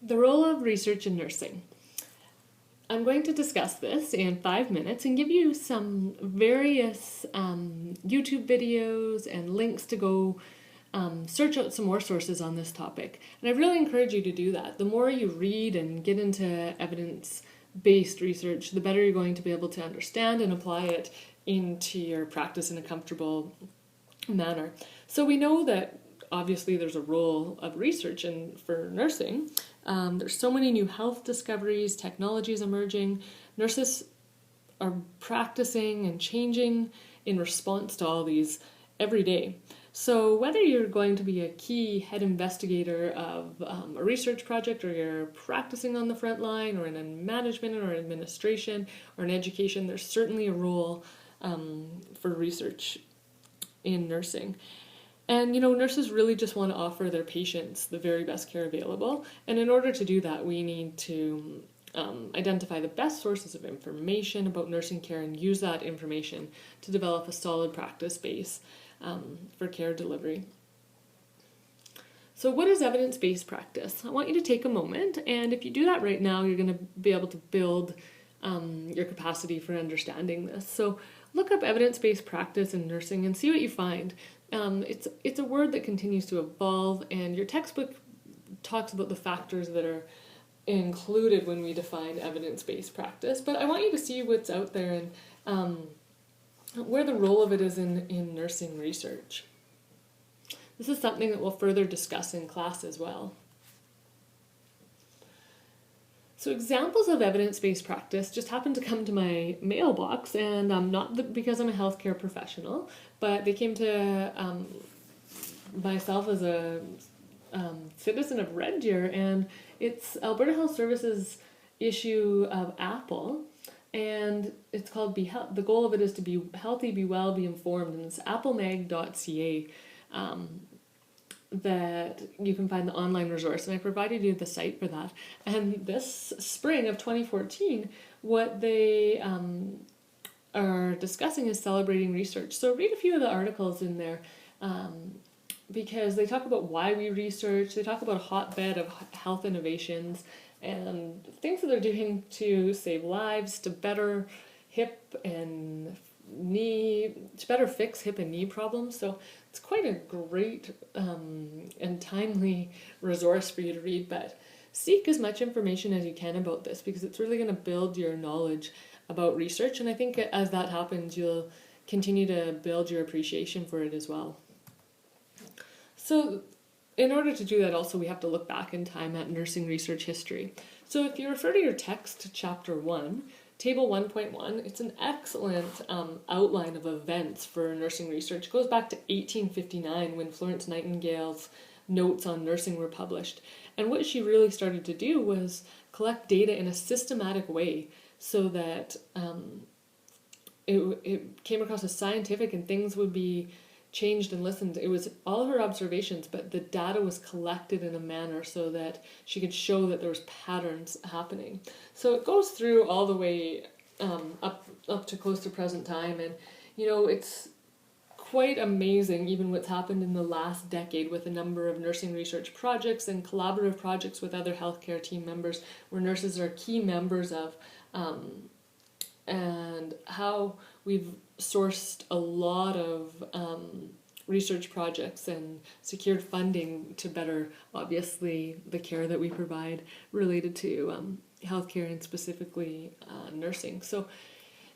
The role of research in nursing. I'm going to discuss this in 5 minutes and give you some various YouTube videos and links to go search out some more sources on this topic. And I really encourage you to do that. The more you read and get into evidence-based research, the better you're going to be able to understand and apply it into your practice in a comfortable manner. So we know that obviously there's a role of research for nursing. There's so many new health discoveries, technologies emerging. Nurses are practicing and changing in response to all these every day. So whether you're going to be a key head investigator of a research project, or you're practicing on the front line, or in management or administration or in education, there's certainly a role for research in nursing. And nurses really just want to offer their patients the very best care available. And in order to do that, we need to identify the best sources of information about nursing care and use that information to develop a solid practice base for care delivery. So what is evidence-based practice? I want you to take a moment, and if you do that right now, you're going to be able to build your capacity for understanding this. So look up evidence-based practice in nursing and see what you find. It's a word that continues to evolve, and your textbook talks about the factors that are included when we define evidence-based practice, but I want you to see what's out there and where the role of it is in nursing research. This is something that we'll further discuss in class as well. So examples of evidence-based practice just happened to come to my mailbox, and not because I'm a healthcare professional, but they came to myself as a citizen of Red Deer, and it's Alberta Health Services issue of Apple, and it's called the goal of it is to be healthy, be well, be informed, and it's applemag.ca. That you can find the online resource, and I provided you the site for that. And this spring of 2014, what they are discussing is celebrating research. So read a few of the articles in there, because they talk about why we research, they talk about a hotbed of health innovations and things that they're doing to save lives, to better fix hip and knee problems. So it's quite a great and timely resource for you to read, but seek as much information as you can about this, because it's really going to build your knowledge about research, and I think as that happens, you'll continue to build your appreciation for it as well. So in order to do that, also we have to look back in time at nursing research history. So if you refer to your text, chapter 1, Table 1.1, it's an excellent outline of events for nursing research. It goes back to 1859 when Florence Nightingale's notes on nursing were published. And what she really started to do was collect data in a systematic way so that it came across as scientific and things would be changed and listened. It was all her observations, but the data was collected in a manner so that she could show that there was patterns happening. So it goes through all the way up to close to present time, and it's quite amazing even what's happened in the last decade with a number of nursing research projects and collaborative projects with other healthcare team members where nurses are key members of, and how we've sourced a lot of research projects and secured funding to better, obviously, the care that we provide related to healthcare and specifically nursing. So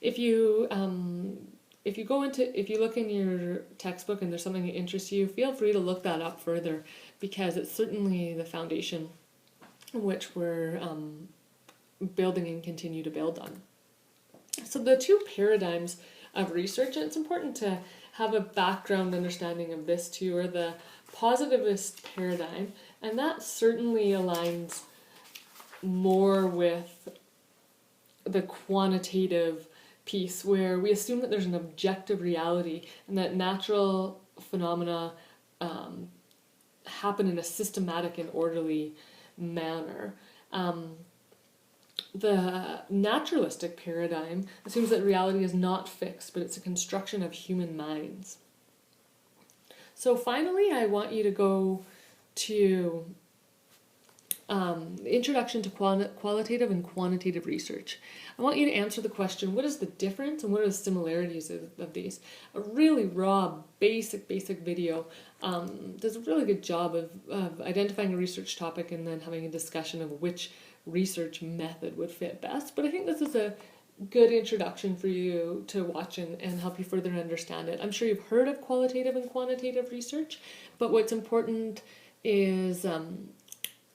if you look in your textbook and there's something that interests you, feel free to look that up further, because it's certainly the foundation which we're building and continue to build on. So the two paradigms of research, and it's important to have a background understanding of this too, are the positivist paradigm, and that certainly aligns more with the quantitative piece, where we assume that there's an objective reality and that natural phenomena happen in a systematic and orderly manner. The naturalistic paradigm assumes that reality is not fixed, but it's a construction of human minds. So finally, I want you to go to Introduction to Qualitative and Quantitative Research. I want you to answer the question, what is the difference and what are the similarities of these? A really raw, basic video does a really good job of identifying a research topic and then having a discussion of which research method would fit best. But I think this is a good introduction for you to watch and help you further understand it. I'm sure you've heard of qualitative and quantitative research, but what's important is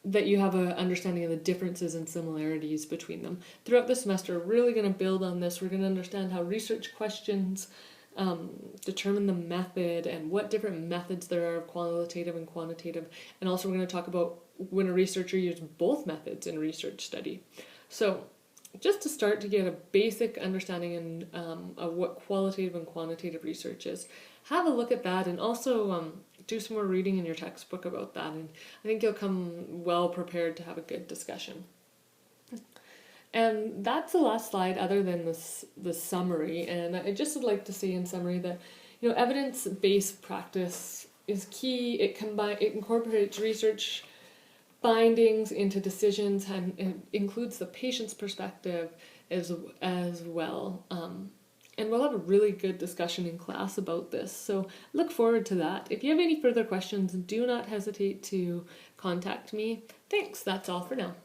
that you have an understanding of the differences and similarities between them. Throughout the semester, we're really going to build on this. We're going to understand how research questions determine the method and what different methods there are of qualitative and quantitative. And also we're going to talk about when a researcher used both methods in research study. So just to start to get a basic understanding of what qualitative and quantitative research is, have a look at that and also do some more reading in your textbook about that, and I think you'll come well prepared to have a good discussion. And that's the last slide other than the summary, and I just would like to say in summary that evidence-based practice is key. It incorporates research findings into decisions and it includes the patient's perspective as well. And we'll have a really good discussion in class about this, so look forward to that. If you have any further questions, do not hesitate to contact me. Thanks, that's all for now.